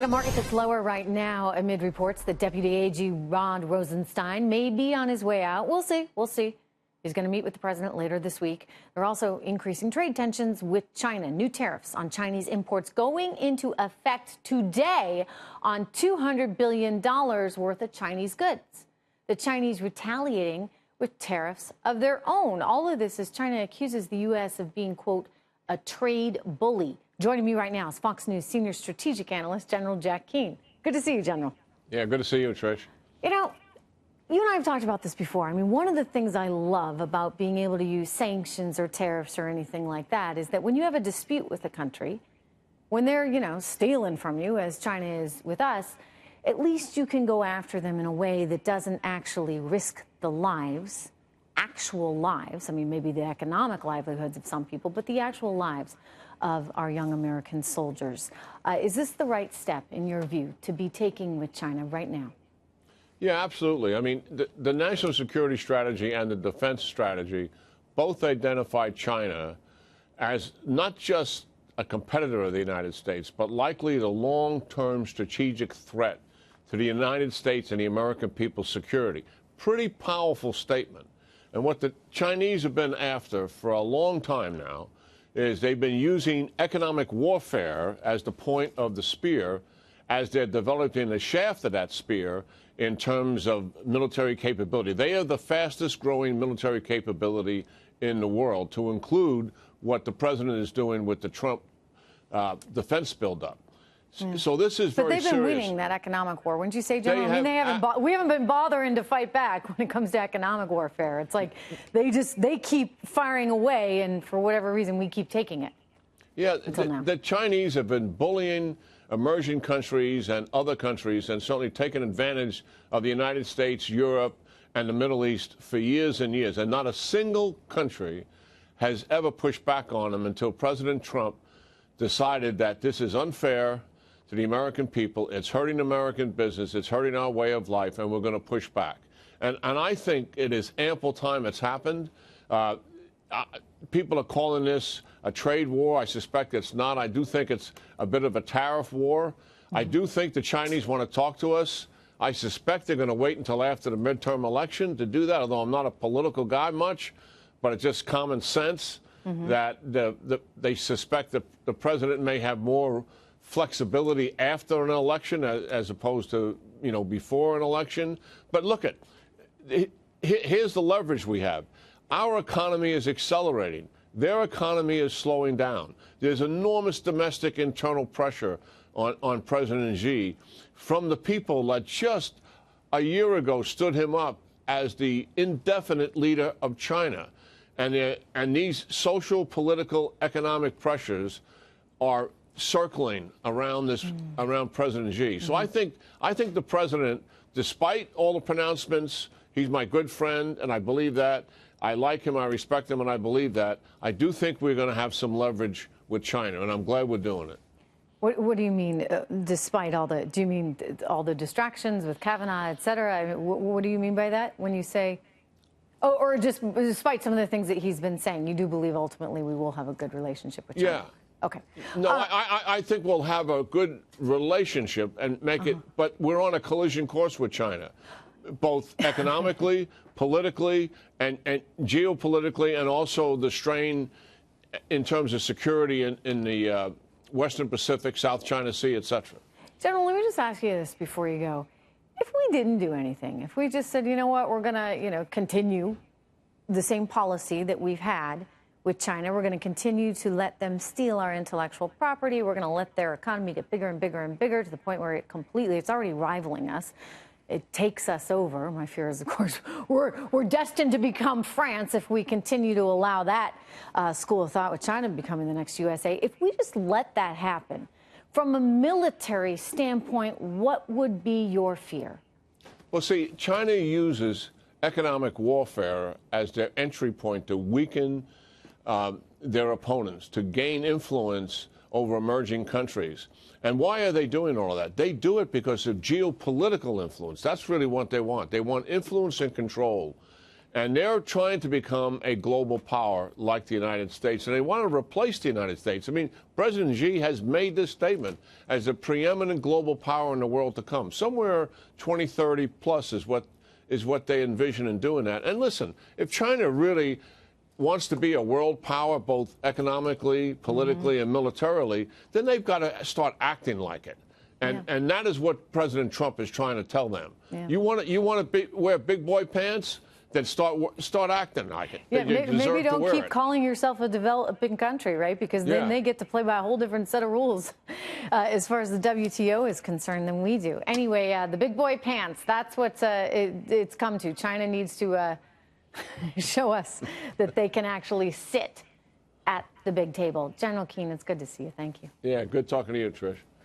A market that's lower right now amid reports that Deputy AG Rod Rosenstein may be on his way out. We'll see. We'll see. He's going to meet with the president later this week. There are also increasing trade tensions with China. New tariffs on Chinese imports going into effect today on $200 billion worth of Chinese goods. The Chinese retaliating with tariffs of their own. All of this as China accuses the U.S. of being, quote, a trade bully. Joining me right now is Fox News senior strategic analyst, General Jack Keane. Good to see you, General. Yeah, good to see you, Trish. You know, you and I have talked about this before. I mean, one of the things I love about being able to use sanctions or tariffs or anything like that is that when you have a dispute with a country, when they're, stealing from you, as China is with us, at least you can go after them in a way that doesn't actually risk the lives, actual lives. I mean, maybe the economic livelihoods of some people, but the actual lives of our young American soldiers. Is this the right step, in your view, to be taking with China right now? Yeah, absolutely. I mean, the national security strategy and the defense strategy both identify China as not just a competitor of the United States, but likely the long-term strategic threat to the United States and the American people's security. Pretty powerful statement. And what the Chinese have been after for a long time now is they've been using economic warfare as the point of the spear as they're developing the shaft of that spear in terms of military capability. They are the fastest growing military capability in the world, to include what the president is doing with the Trump defense buildup. So this is very serious. But they've been winning that economic war, wouldn't you say, General? We haven't been bothering to fight back when it comes to economic warfare. It's like they keep firing away, and for whatever reason, we keep taking it. Yeah, the Chinese have been bullying emerging countries and other countries, and certainly taken advantage of the United States, Europe, and the Middle East for years and years. And not a single country has ever pushed back on them until President Trump decided that this is unfair to the American people. It's hurting American business. It's hurting our way of life, and we're going to push back. And I think it is ample time it's happened. People are calling this a trade war. I suspect it's not. I do think it's a bit of a tariff war. I do think the Chinese want to talk to us. I suspect they're going to wait until after the midterm election to do that, although I'm not a political guy much, but it's just common sense that they suspect that the president may have more flexibility after an election as opposed to, before an election. But look here's the leverage we have. Our economy is accelerating. Their economy is slowing down. There's enormous domestic internal pressure on President Xi from the people that just a year ago stood him up as the indefinite leader of China. And these social, political, economic pressures are circling around around President Xi. So I think the president, despite all the pronouncements, he's my good friend, and I believe that. I like him, I respect him, and I believe that. I do think we're going to have some leverage with China, and I'm glad we're doing it. What do you mean, despite all the? Do you mean all the distractions with Kavanaugh, et cetera? I mean, what do you mean by that when you say? Oh, or just despite some of the things that he's been saying, you do believe ultimately we will have a good relationship with China? Yeah. Okay. No, I think we'll have a good relationship and make it, but we're on a collision course with China, both economically, politically, and geopolitically, and also the strain in terms of security in the Western Pacific, South China Sea, et cetera. General, let me just ask you this before you go. If we didn't do anything, if we just said, you know what, we're going to, continue the same policy that we've had with China, we're going to continue to let them steal our intellectual property, we're going to let their economy get bigger and bigger and bigger to the point where it's already rivaling us. It takes us over. My fear is, of course, we're destined to become France if we continue to allow that school of thought with China becoming the next USA. If we just let that happen, from a military standpoint, what would be your fear? Well, see, China uses economic warfare as their entry point to weaken their opponents, to gain influence over emerging countries. And why are they doing all of that? They do it because of geopolitical influence. That's really what they want. They want influence and control. And they're trying to become a global power like the United States, and they want to replace the United States. I mean, President Xi has made this statement as a preeminent global power in the world to come. Somewhere 2030 plus is what they envision in doing that. And listen, if China really wants to be a world power, both economically, politically, and militarily, then they've got to start acting like it. And that is what President Trump is trying to tell them. Yeah. You want to wear big boy pants? Then start acting like it. Yeah, maybe don't keep calling yourself a developing country, right? Because then they get to play by a whole different set of rules as far as the WTO is concerned than we do. Anyway, the big boy pants, that's what it's come to. China needs to show us that they can actually sit at the big table. General Keane, it's good to see you. Thank you. Yeah, good talking to you, Trish.